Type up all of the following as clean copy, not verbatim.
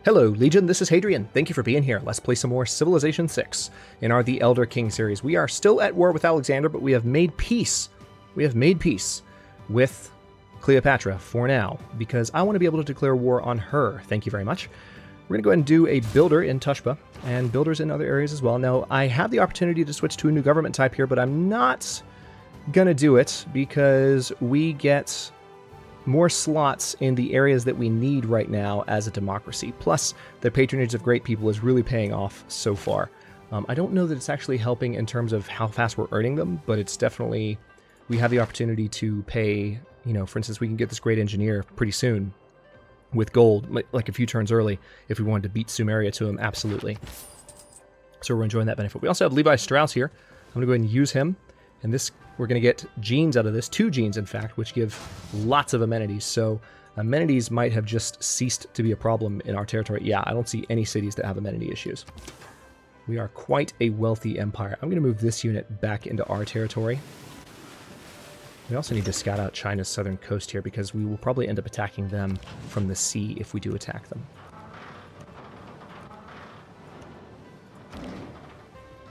Hello, Legion, this is Hadrian. Thank you for being here. Let's play some more Civilization 6 in our The Elder King series. We are still at war with Alexander, but we have made peace. We have made peace with Cleopatra for now, because I want to be able to declare war on her. Thank you very much. We're going to go ahead and do a builder in Tushpa, and builders in other areas as well. Now, I have the opportunity to switch to a new government type here, but I'm not going to do it, because we get more slots in the areas that we need right now as a democracy. Plus, the patronage of great people is really paying off so far. I don't know that it's actually helping in terms of how fast we're earning them, but it's definitely, we have the opportunity to pay, you know, for instance, we can get this great engineer pretty soon with gold, like a few turns early, if we wanted to beat Sumeria to him, absolutely. So we're enjoying that benefit. We also have Levi Strauss here. I'm going to go ahead and use him. And this, we're going to get genes out of this, 2 genes in fact, which give lots of amenities. So amenities might have just ceased to be a problem in our territory. Yeah, I don't see any cities that have amenity issues. We are quite a wealthy empire. I'm going to move this unit back into our territory. We also need to scout out China's southern coast here, because we will probably end up attacking them from the sea if we do attack them.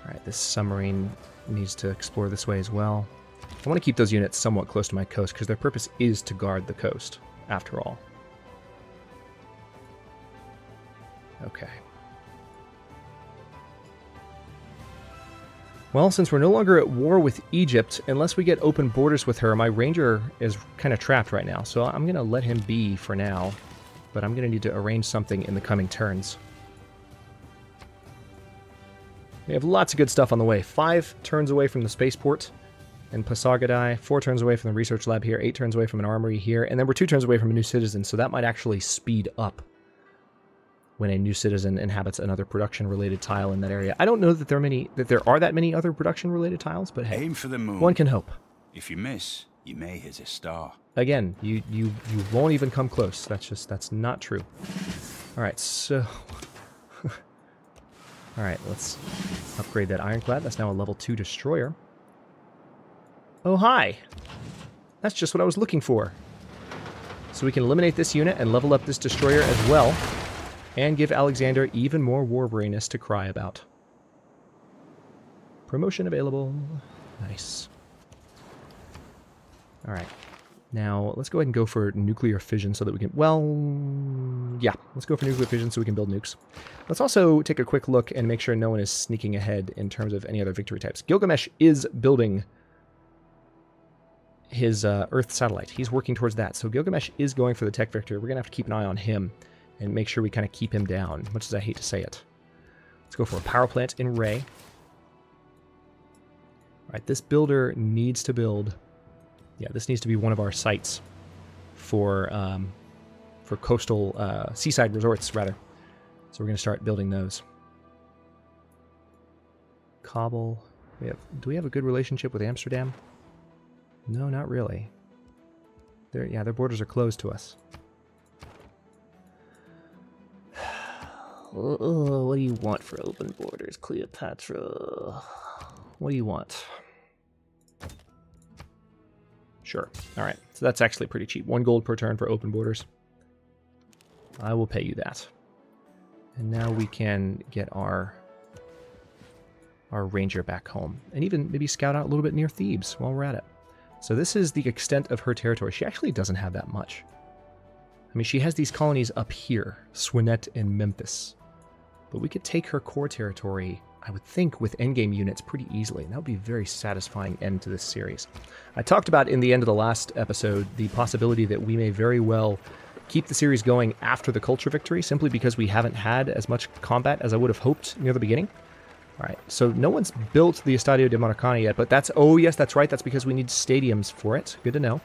Alright, this submarine needs to explore this way as well. I want to keep those units somewhat close to my coast, because their purpose is to guard the coast, after all. Okay. Well, since we're no longer at war with Egypt, unless we get open borders with her, my ranger is kind of trapped right now. So I'm going to let him be for now, but I'm going to need to arrange something in the coming turns. We have lots of good stuff on the way. 5 turns away from the spaceport in Pasagadai, 4 turns away from the research lab here, 8 turns away from an armory here, and then we're 2 turns away from a new citizen, so that might actually speed up when a new citizen inhabits another production-related tile in that area. I don't know that there are that many other production-related tiles, but hey, aim for the moon. One can hope. If you miss, you may hit a star. Again, you won't even come close. That's not true. All right, so all right, let's upgrade that ironclad. That's now a level 2 destroyer. Oh, hi. That's just what I was looking for. So we can eliminate this unit and level up this destroyer as well, and give Alexander even more war weariness to cry about. Promotion available. Nice. All right. Now, let's go ahead and go for nuclear fission so that we can... Well, yeah. Let's go for nuclear fission so we can build nukes. Let's also take a quick look and make sure no one is sneaking ahead in terms of any other victory types. Gilgamesh is building his Earth satellite. He's working towards that. So Gilgamesh is going for the tech victory. We're going to have to keep an eye on him and make sure we kind of keep him down, much as I hate to say it. Let's go for a power plant in Ray. All right, this builder needs to build... Yeah, this needs to be one of our sites for coastal, seaside resorts, rather. So we're going to start building those. Kabul. Do we have a good relationship with Amsterdam? No, not really. Their borders are closed to us. What do you want for open borders, Cleopatra? What do you want? Sure. All right. So that's actually pretty cheap. 1 gold per turn for open borders. I will pay you that. And now we can get our ranger back home. And even maybe scout out a little bit near Thebes while we're at it. So this is the extent of her territory. She actually doesn't have that much. I mean, she has these colonies up here, Swinet and Memphis. But we could take her core territory, I would think, with endgame units pretty easily. And that would be a very satisfying end to this series. I talked about in the end of the last episode the possibility that we may very well keep the series going after the culture victory, simply because we haven't had as much combat as I would have hoped near the beginning. All right, so no one's built the Estadio de Maracana yet, but that's, oh yes, that's right, that's because we need stadiums for it. Good to know.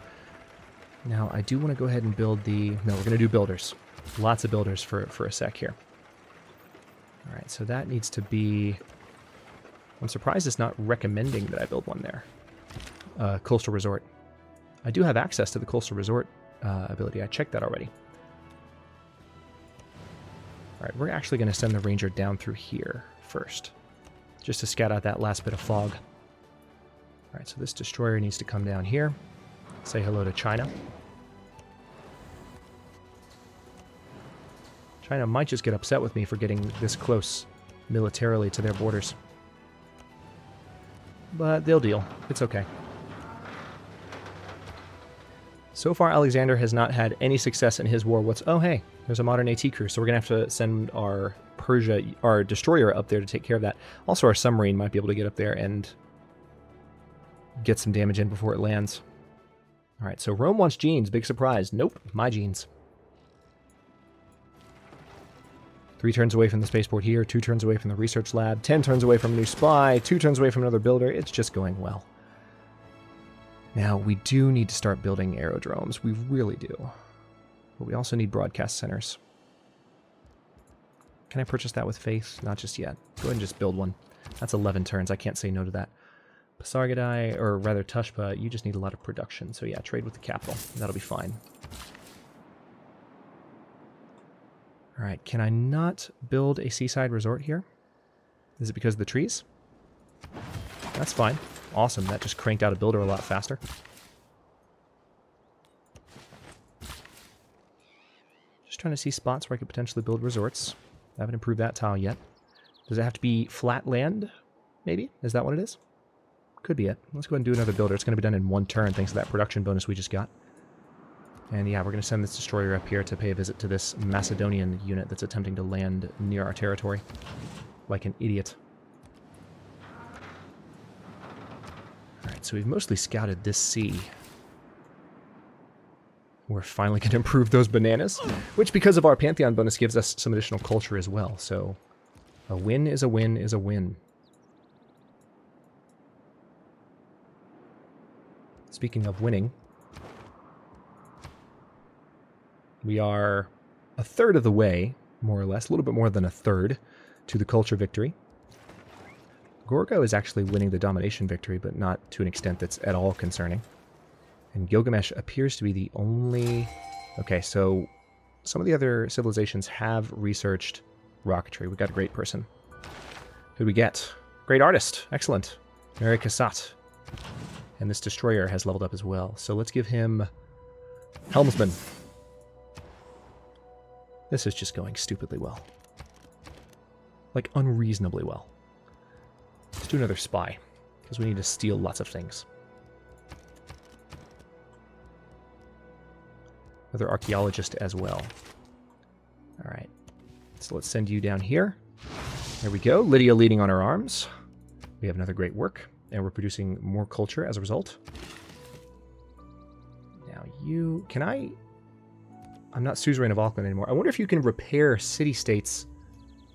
Now, I do want to go ahead and build the... No, we're going to do builders. Lots of builders for a sec here. All right, so that needs to be... I'm surprised it's not recommending that I build one there. Coastal Resort. I do have access to the Coastal Resort ability. I checked that already. All right, we're actually going to send the Ranger down through here first, just to scout out that last bit of fog. All right, so this destroyer needs to come down here. Say hello to China. China might just get upset with me for getting this close militarily to their borders. But they'll deal. It's okay. So far, Alexander has not had any success in his war. Oh, hey, there's a modern AT crew, so we're going to have to send our our destroyer up there to take care of that. Also, our submarine might be able to get up there and get some damage in before it lands. All right, so Rome wants genes. Big surprise. Nope, my genes. 3 turns away from the spaceport here, 2 turns away from the research lab, 10 turns away from a new spy, 2 turns away from another builder. It's just going well. Now, we do need to start building aerodromes. We really do. But we also need broadcast centers. Can I purchase that with faith? Not just yet. Go ahead and just build one. That's 11 turns. I can't say no to that. Pasargadai, or rather Tushpa, you just need a lot of production. So yeah, trade with the capital. That'll be fine. Alright, can I not build a seaside resort here? Is it because of the trees? That's fine. Awesome, that just cranked out a builder a lot faster. Just trying to see spots where I could potentially build resorts. I haven't improved that tile yet. Does it have to be flat land? Maybe? Is that what it is? Could be it. Let's go ahead and do another builder. It's going to be done in 1 turn thanks to that production bonus we just got. And yeah, we're going to send this destroyer up here to pay a visit to this Macedonian unit that's attempting to land near our territory. Like an idiot. Alright, so we've mostly scouted this sea. We're finally going to improve those bananas, which because of our Pantheon bonus gives us some additional culture as well. So a win is a win is a win. Speaking of winning, we are a third of the way, more or less, a little bit more than a third, to the culture victory. Gorgo is actually winning the domination victory, but not to an extent that's at all concerning. And Gilgamesh appears to be the only... Okay, so some of the other civilizations have researched rocketry. We got a great person. Who'd we get? Great artist. Excellent. Mary Cassatt. And this destroyer has leveled up as well. So let's give him helmsman. This is just going stupidly well. Like, unreasonably well. Let's do another spy, because we need to steal lots of things. Another archaeologist as well. Alright, so let's send you down here. There we go, Lydia leading on her arms. We have another great work, and we're producing more culture as a result. Now you... Can I... I'm not suzerain of Auckland anymore. I wonder if you can repair city-states.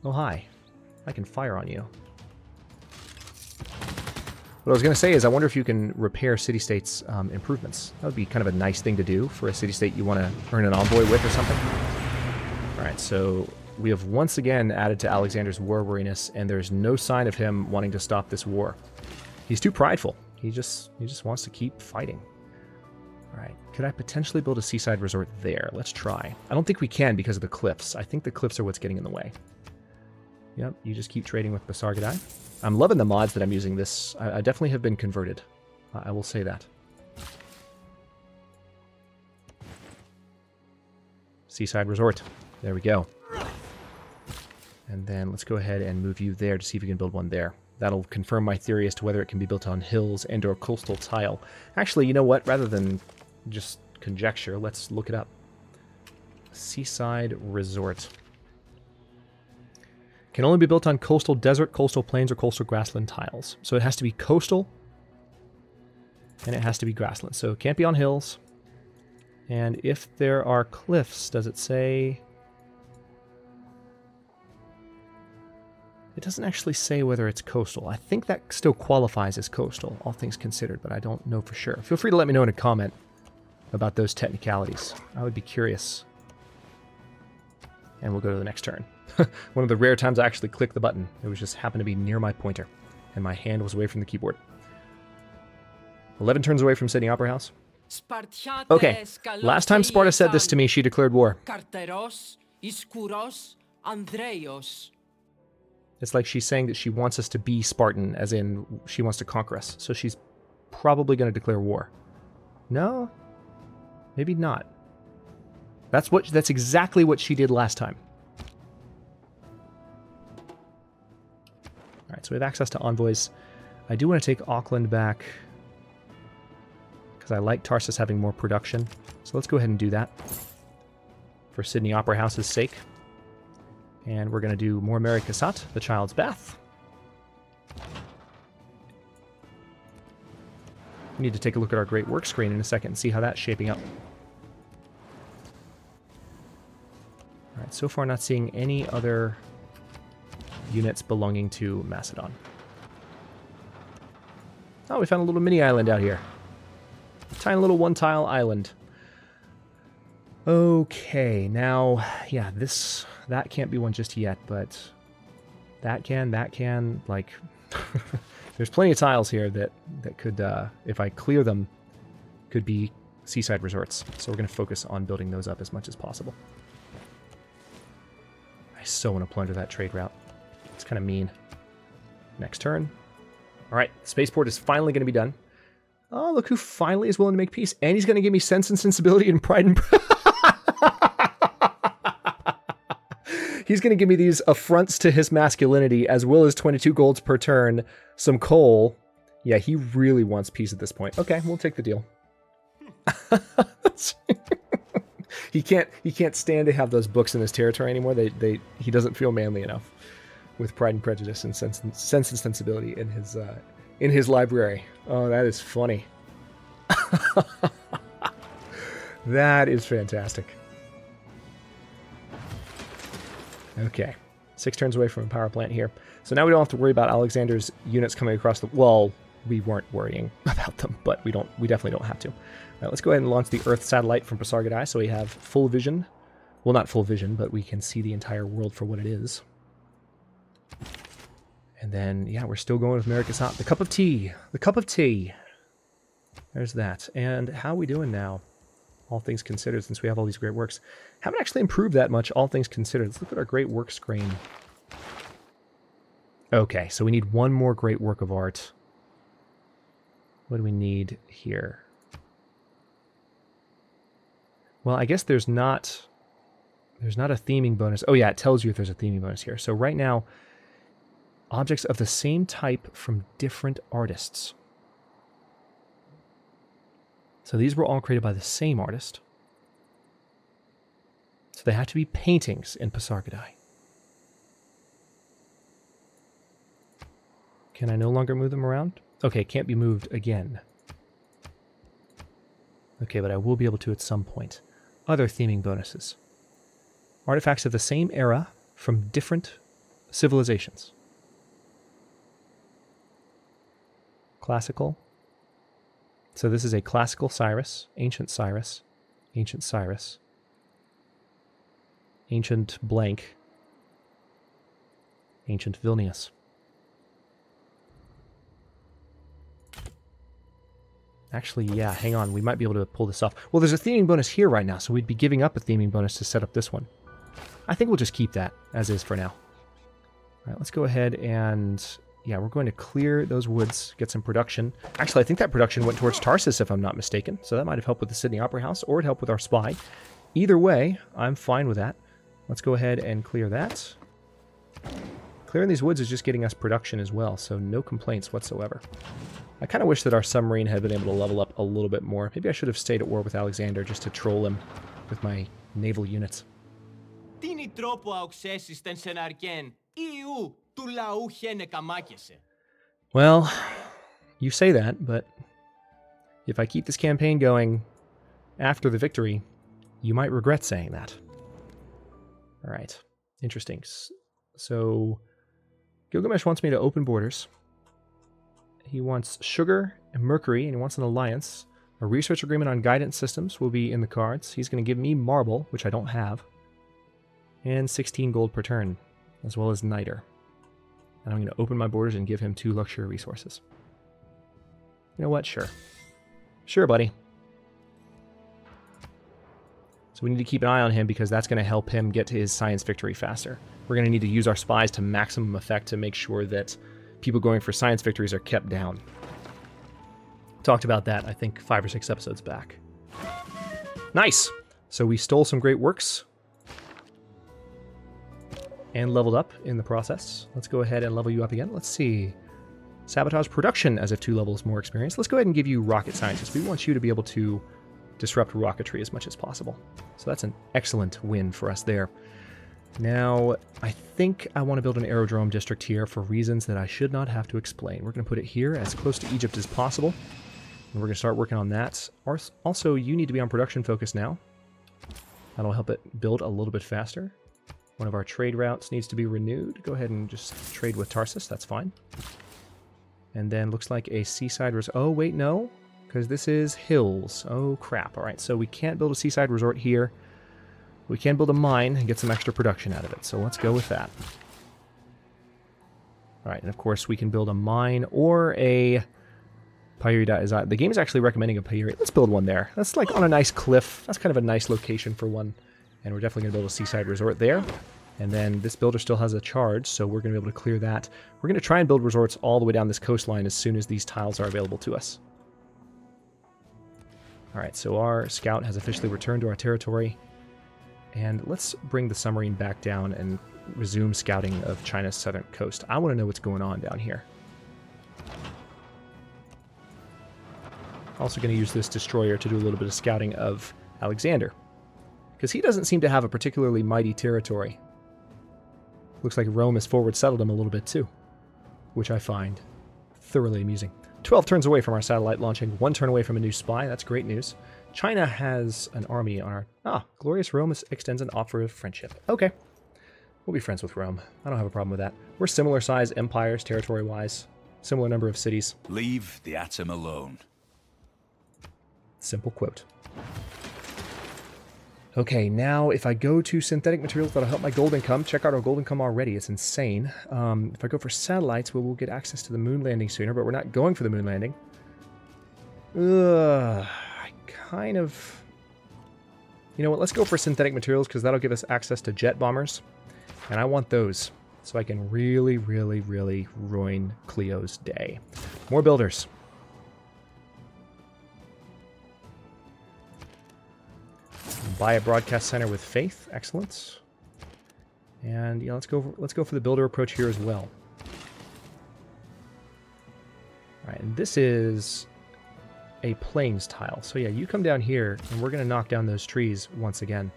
Oh, hi. I can fire on you. What I was going to say is I wonder if you can repair city-states improvements. That would be kind of a nice thing to do for a city-state you want to earn an envoy with or something. Alright, so we have once again added to Alexander's war weariness, and there's no sign of him wanting to stop this war. He's too prideful. He just wants to keep fighting. Alright, could I potentially build a seaside resort there? Let's try. I don't think we can because of the cliffs. I think the cliffs are what's getting in the way. Yep, you just keep trading with Basargadai. I'm loving the mods that I'm using this. I definitely have been converted. I will say that. Seaside resort. There we go. And then let's go ahead and move you there to see if we can build one there. That'll confirm my theory as to whether it can be built on hills and or coastal tile. Actually, you know what? Rather than just conjecture, let's look it up. Seaside resort. Can only be built on coastal desert, coastal plains, or coastal grassland tiles. So it has to be coastal, and it has to be grassland. So it can't be on hills. And if there are cliffs, does it say... It doesn't actually say whether it's coastal. I think that still qualifies as coastal, all things considered, but I don't know for sure. Feel free to let me know in a comment about those technicalities. I would be curious. And we'll go to the next turn. One of the rare times I actually clicked the button. It was just happened to be near my pointer, and my hand was away from the keyboard. 11 turns away from Sydney Opera House. Okay, last time Sparta said this to me, she declared war. It's like she's saying that she wants us to be Spartan, as in she wants to conquer us. So she's probably going to declare war. No? Maybe not. That's exactly what she did last time. Alright, so we have access to envoys. I do want to take Auckland back because I like Tarsus having more production. So let's go ahead and do that for Sydney Opera House's sake. And we're going to do more Mary Cassatt, the Child's Bath. We need to take a look at our Great Work screen in a second and see how that's shaping up. Alright, so far not seeing any other units belonging to Macedon. Oh, we found a little mini island out here. Tiny little one-tile island. Okay, now, yeah, that can't be one just yet, but that can, like, there's plenty of tiles here that could, if I clear them, could be seaside resorts. So we're going to focus on building those up as much as possible. I so want to plunder that trade route. It's kind of mean. Next turn. All right, spaceport is finally going to be done. Oh, look who finally is willing to make peace. And he's going to give me Sense and Sensibility and Pride and... He's going to give me these affronts to his masculinity, as well as 22 golds per turn, some coal. Yeah, he really wants peace at this point. Okay, we'll take the deal. He can't stand to have those books in his territory anymore. He doesn't feel manly enough with Pride and Prejudice and Sense and Sensibility in his library. Oh, that is funny. That is fantastic. Okay, 6 turns away from a power plant here. So now we don't have to worry about Alexander's units coming across the... Well, we weren't worrying about them, but we definitely don't have to. All right, let's go ahead and launch the Earth satellite from Pasargadae so we have full vision. Well, not full vision, but we can see the entire world for what it is. And then, yeah, we're still going with Mary Cassatt. The cup of tea. The cup of tea. There's that. And how are we doing now? All things considered, since we have all these great works. Haven't actually improved that much, all things considered. Let's look at our great work screen. Okay, so we need one more great work of art. What do we need here? Well, I guess there's not a theming bonus. Oh yeah, it tells you if there's a theming bonus here. So right now, objects of the same type from different artists. So these were all created by the same artist. So they have to be paintings in Pasargadae. Can I no longer move them around? Okay, can't be moved again. Okay, but I will be able to at some point. Other theming bonuses. Artifacts of the same era from different civilizations. Classical. So this is a classical Cyrus, ancient Cyrus, ancient Cyrus, ancient blank, ancient Vilnius. Actually, yeah, hang on. We might be able to pull this off. Well, there's a theming bonus here right now, so we'd be giving up a theming bonus to set up this one. I think we'll just keep that as is for now. All right, let's go ahead and... Yeah, we're going to clear those woods, get some production. Actually, I think that production went towards Tarsus, if I'm not mistaken. So that might have helped with the Sydney Opera House, or it helped with our spy. Either way, I'm fine with that. Let's go ahead and clear that. Clearing these woods is just getting us production as well, so no complaints whatsoever. I kind of wish that our submarine had been able to level up a little bit more. Maybe I should have stayed at war with Alexander just to troll him with my naval units. Well, you say that, but if I keep this campaign going after the victory, you might regret saying that. All right, interesting. So Gilgamesh wants me to open borders. He wants sugar and mercury, and he wants an alliance. A research agreement on guidance systems will be in the cards. He's going to give me marble, which I don't have, and 16 gold per turn, as well as niter. And I'm going to open my borders and give him 2 luxury resources. You know what? Sure. Sure, buddy. So we need to keep an eye on him because that's going to help him get to his science victory faster. We're going to need to use our spies to maximum effect to make sure that people going for science victories are kept down. Talked about that, I think, 5 or 6 episodes back. Nice! So we stole some great works. and leveled up in the process. Let's go ahead and level you up again. Let's see. Sabotage production as a 2 levels more experience. Let's go ahead and give you rocket scientist. We want you to be able to disrupt rocketry as much as possible. So that's an excellent win for us there. Now, I think I want to build an aerodrome district here for reasons that I should not have to explain. We're going to put it here as close to Egypt as possible. And we're going to start working on that. Also, you need to be on production focus now. That'll help it build a little bit faster. One of our trade routes needs to be renewed. Go ahead and just trade with Tarsus. That's fine. And then looks like a seaside resort. Oh, wait, no. Because this is hills. Oh, crap. All right, so we can't build a seaside resort here. We can build a mine and get some extra production out of it. So let's go with that. All right, and of course we can build a mine or a Payuri. The game is actually recommending a Payuri. Let's build one there. That's like on a nice cliff. That's kind of a nice location for one. And we're definitely going to build a seaside resort there. And then this builder still has a charge, so we're going to be able to clear that. We're going to try and build resorts all the way down this coastline as soon as these tiles are available to us. All right, so our scout has officially returned to our territory. And let's bring the submarine back down and resume scouting of China's southern coast. I want to know what's going on down here. Also going to use this destroyer to do a little bit of scouting of Alexander, because he doesn't seem to have a particularly mighty territory. Looks like Rome has forward settled him a little bit too, which I find thoroughly amusing. 12 turns away from our satellite launching, 1 turn away from a new spy. That's great news. China has an army on our... Glorious Rome extends an offer of friendship. Okay. We'll be friends with Rome. I don't have a problem with that. We're similar size empires, territory-wise. Similar number of cities. Leave the atom alone. Simple quote. Okay, now if I go to synthetic materials, that'll help my gold income. Check out our gold income already. It's insane. If I go for satellites, we'll get access to the moon landing sooner, but we're not going for the moon landing. I kind of... You know what, let's go for synthetic materials, because that'll give us access to jet bombers. And I want those, so I can really, really, really ruin Cleo's day. More builders. Buy a broadcast center with faith. Excellent. And yeah, let's go for the builder approach here as well. All right, and this is a plains tile. So yeah, you come down here and we're going to knock down those trees once again.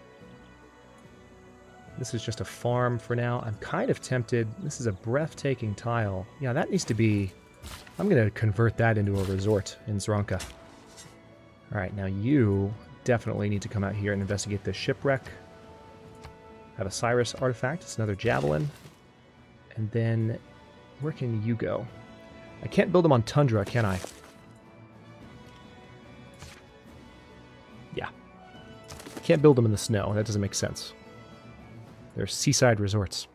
This is just a farm for now. I'm kind of tempted. This is a breathtaking tile. Yeah, that needs to be... I'm going to convert that into a resort in Zronka. All right, now you definitely need to come out here and investigate this shipwreck. Have a Cyrus artifact. It's another javelin. And then where can you go? I can't build them on tundra, can I? Yeah. Can't build them in the snow. That doesn't make sense. They're seaside resorts.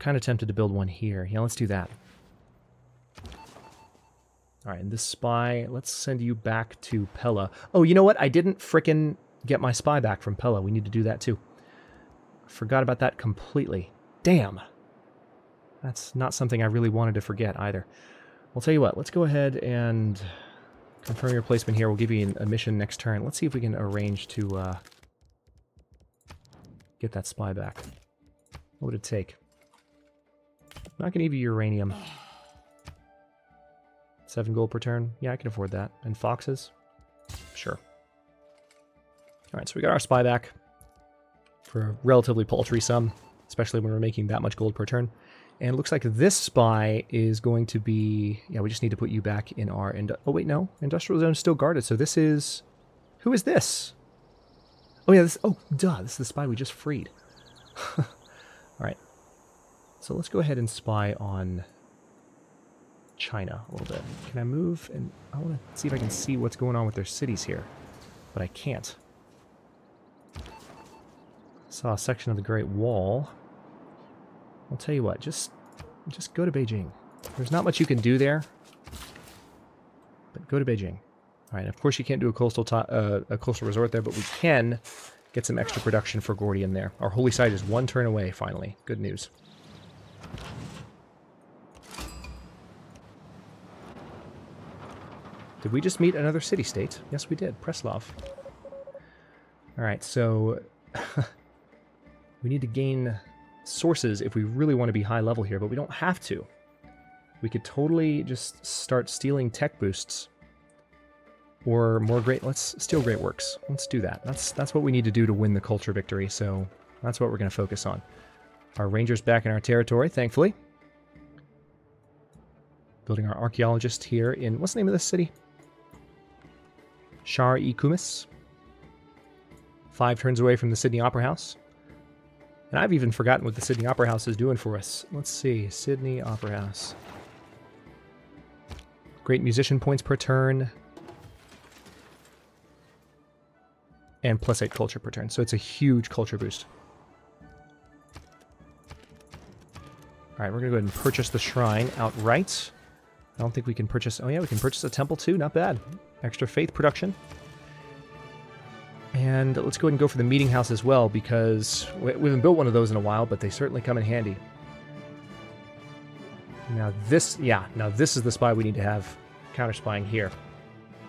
Kind of tempted to build one here. Yeah, let's do that. All right, and this spy, let's send you back to Pella. Oh, you know what? I didn't frickin' get my spy back from Pella. We need to do that too. Forgot about that completely. Damn. That's not something I really wanted to forget either. Well, tell you what, let's go ahead and confirm your placement here. We'll give you a mission next turn. Let's see if we can arrange to get that spy back. What would it take? I'm not going to give you uranium. 7 gold per turn. Yeah, I can afford that. And foxes? Sure. Alright, so we got our spy back for a relatively paltry sum, especially when we're making that much gold per turn. And it looks like this spy is going to be... Yeah, we just need to put you back in our... Oh, wait, no. Industrial zone is still guarded, so this is... Who is this? Oh, yeah, this... Oh, duh, this is the spy we just freed. Alright. So let's go ahead and spy on China a little bit. Can I move? And I want to see if I can see what's going on with their cities here. But I can't. Saw a section of the Great Wall. I'll tell you what, just go to Beijing. There's not much you can do there, but go to Beijing. All right, of course you can't do a coastal resort there, but we can get some extra production for Gordian there. Our holy site is 1 turn away, finally. Good news. Did we just meet another city-state? Yes, we did. Preslav. All right, so... We need to gain sources if we really want to be high level here, but we don't have to. We could totally just start stealing tech boosts. Or more great... Let's steal great works. Let's do that. That's what we need to do to win the culture victory, so that's what we're going to focus on. Our rangers back in our territory, thankfully. Building our archaeologist here in... What's the name of this city? Shar-e-Kumis. 5 turns away from the Sydney Opera House. And I've even forgotten what the Sydney Opera House is doing for us. Let's see. Sydney Opera House. Great musician points per turn. And +8 culture per turn. So it's a huge culture boost. Alright, we're going to go ahead and purchase the shrine outright. I don't think we can purchase... Oh yeah, we can purchase a temple too. Not bad. Extra faith production. And let's go ahead and go for the meeting house as well, because we haven't built one of those in a while, but they certainly come in handy. Now this... Yeah, now this is the spy we need to have counter-spying here.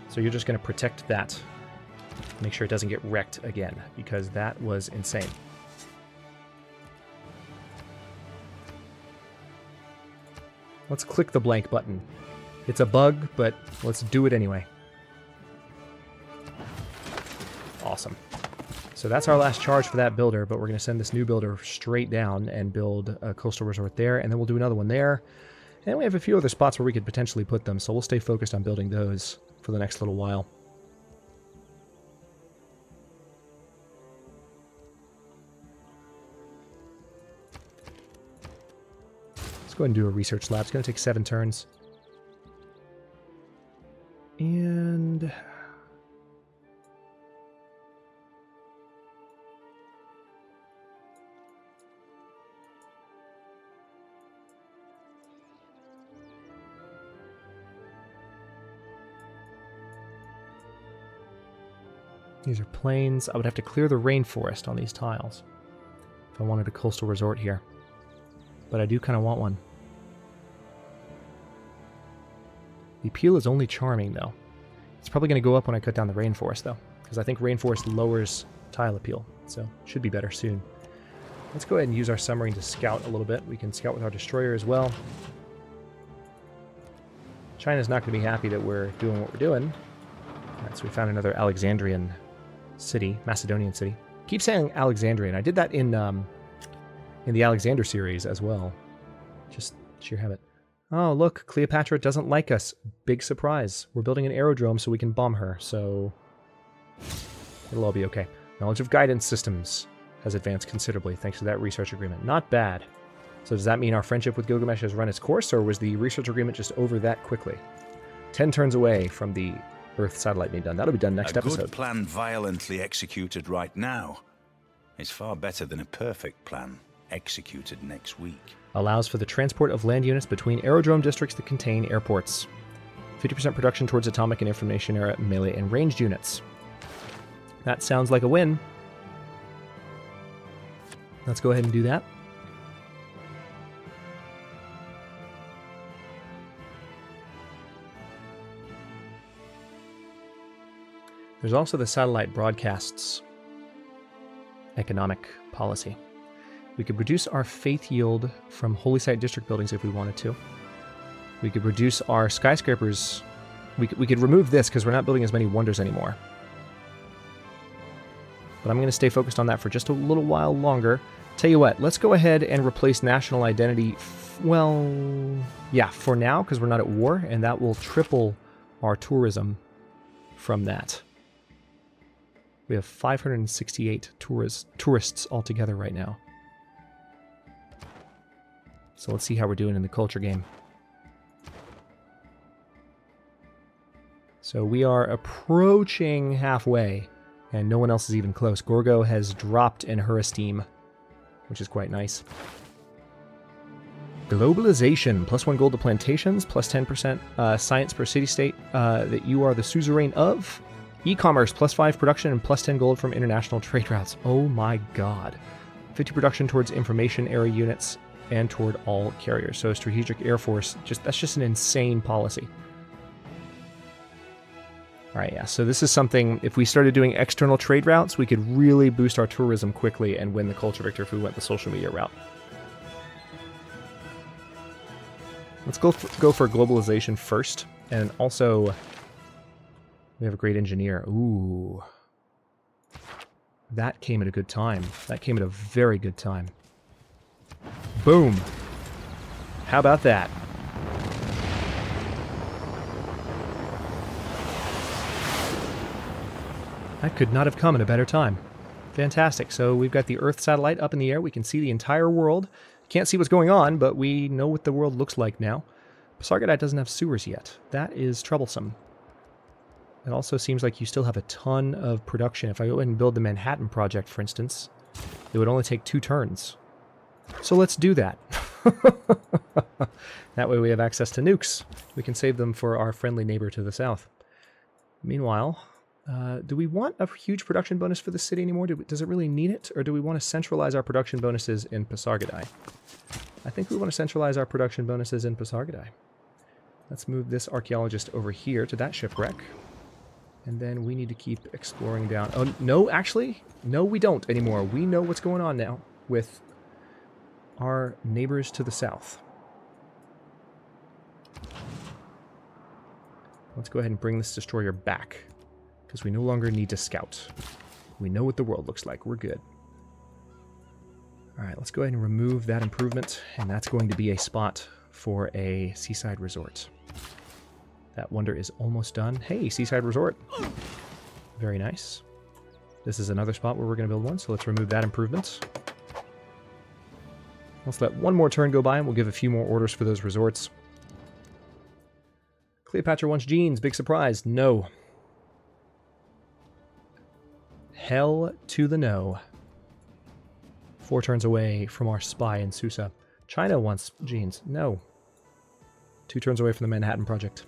So you're just going to protect that. Make sure it doesn't get wrecked again, because that was insane. Let's click the blank button. It's a bug, but let's do it anyway. Awesome. So that's our last charge for that builder, but we're going to send this new builder straight down and build a coastal resort there, and then we'll do another one there. And we have a few other spots where we could potentially put them, so we'll stay focused on building those for the next little while. Go ahead and do a research lab. It's going to take 7 turns. And... these are plains. I would have to clear the rainforest on these tiles if I wanted a coastal resort here. But I do kind of want one. The appeal is only charming, though. It's probably going to go up when I cut down the rainforest, though, because I think rainforest lowers tile appeal, so it should be better soon. Let's go ahead and use our submarine to scout a little bit. We can scout with our destroyer as well. China's not going to be happy that we're doing what we're doing. All right, so we found another Alexandrian city, Macedonian city. Keep saying Alexandrian. I did that in the Alexander series as well. Just sheer habit. Oh, look, Cleopatra doesn't like us. Big surprise. We're building an aerodrome so we can bomb her, so it'll all be okay. Knowledge of guidance systems has advanced considerably thanks to that research agreement. Not bad. So does that mean our friendship with Gilgamesh has run its course, or was the research agreement just over that quickly? 10 turns away from the Earth satellite being done. That'll be done next episode. A good plan violently executed right now is far better than a perfect plan executed next week. Allows for the transport of land units between aerodrome districts that contain airports. 50% production towards atomic and information era melee and ranged units. That sounds like a win. Let's go ahead and do that. There's also the satellite broadcasts economic policy. We could reduce our faith yield from holy site district buildings if we wanted to. We could reduce our skyscrapers. We could remove this because we're not building as many wonders anymore. But I'm going to stay focused on that for just a little while longer. Tell you what, let's go ahead and replace national identity. Well, yeah, for now, because we're not at war, and that will triple our tourism from that. We have 568 tourists altogether right now. So let's see how we're doing in the culture game. So we are approaching halfway, and no one else is even close. Gorgo has dropped in her esteem, which is quite nice. Globalization, +1 gold to plantations, +10% science per city-state that you are the suzerain of. E-commerce, +5 production and +10 gold from international trade routes. Oh my god. 50 production towards information area units and toward all carriers. So strategic air force, that's just an insane policy. All right, yeah, so this is something, if we started doing external trade routes, we could really boost our tourism quickly and win the culture victory if we went the social media route. Let's go for globalization first, and also we have a great engineer. Ooh. That came at a good time. That came at a very good time. Boom. How about that? That could not have come at a better time. Fantastic. So we've got the Earth satellite up in the air. We can see the entire world. Can't see what's going on, but we know what the world looks like now. Pasargadae doesn't have sewers yet. That is troublesome. It also seems like you still have a ton of production. If I go ahead and build the Manhattan Project, for instance, it would only take 2 turns. So let's do that. That way we have access to nukes. We can save them for our friendly neighbor to the south. Meanwhile, do we want a huge production bonus for the city anymore? Does it really need it? Or do we want to centralize our production bonuses in Pasargadae? I think we want to centralize our production bonuses in Pasargadae. Let's move this archaeologist over here to that shipwreck. And then we need to keep exploring down. Oh, no, actually, no, we don't anymore. We know what's going on now with our neighbors to the south. Let's go ahead and bring this destroyer back, because we no longer need to scout. We know what the world looks like. We're good. All right, let's go ahead and remove that improvement, and that's going to be a spot for a seaside resort. That wonder is almost done. Hey, seaside resort. Very nice. This is another spot where we're going to build one, so let's remove that improvement. Let's let one more turn go by, and we'll give a few more orders for those resorts. Cleopatra wants jeans. Big surprise. No. Hell to the no. 4 turns away from our spy in Susa. China wants jeans. No. 2 turns away from the Manhattan Project.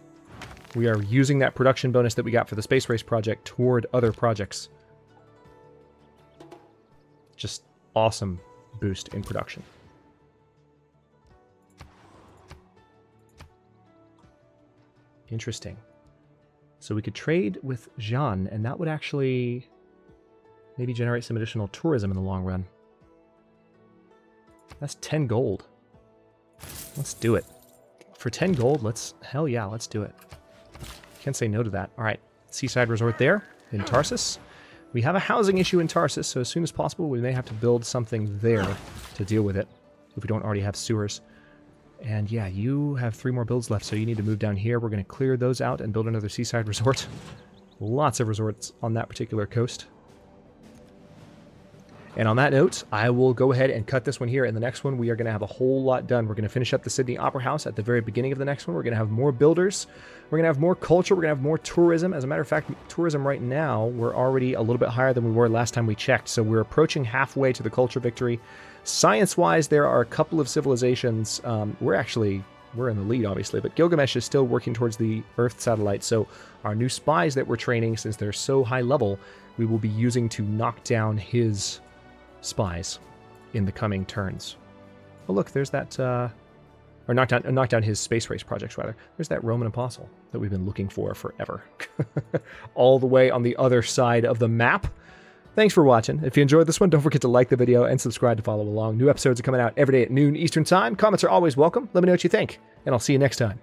We are using that production bonus that we got for the Space Race project toward other projects. Just awesome boost in production. Interesting. So we could trade with Jean, and that would actually maybe generate some additional tourism in the long run. That's 10 gold. Let's do it. For 10 gold, hell yeah, let's do it. Can't say no to that. All right, seaside resort there in Tarsus. We have a housing issue in Tarsus, so as soon as possible, we may have to build something there to deal with it if we don't already have sewers. And yeah, you have 3 more builds left, so you need to move down here. We're going to clear those out and build another seaside resort. Lots of resorts on that particular coast. And on that note, I will go ahead and cut this one here. In the next one, we are going to have a whole lot done. We're going to finish up the Sydney Opera House at the very beginning of the next one. We're going to have more builders. We're going to have more culture. We're going to have more tourism. As a matter of fact, tourism right now, we're already a little bit higher than we were last time we checked. So we're approaching halfway to the culture victory. Science-wise, there are a couple of civilizations. We're in the lead, obviously, but Gilgamesh is still working towards the Earth satellite. So our new spies that we're training, since they're so high level, we will be using to knock down his spies in the coming turns. Oh look, there's that or knock down his space race projects, rather. There's that Roman apostle that we've been looking for forever. All the way on the other side of the map. Thanks for watching. If you enjoyed this one, don't forget to like the video and subscribe to follow along. New episodes are coming out every day at noon Eastern Time. Comments are always welcome. Let me know what you think, and I'll see you next time.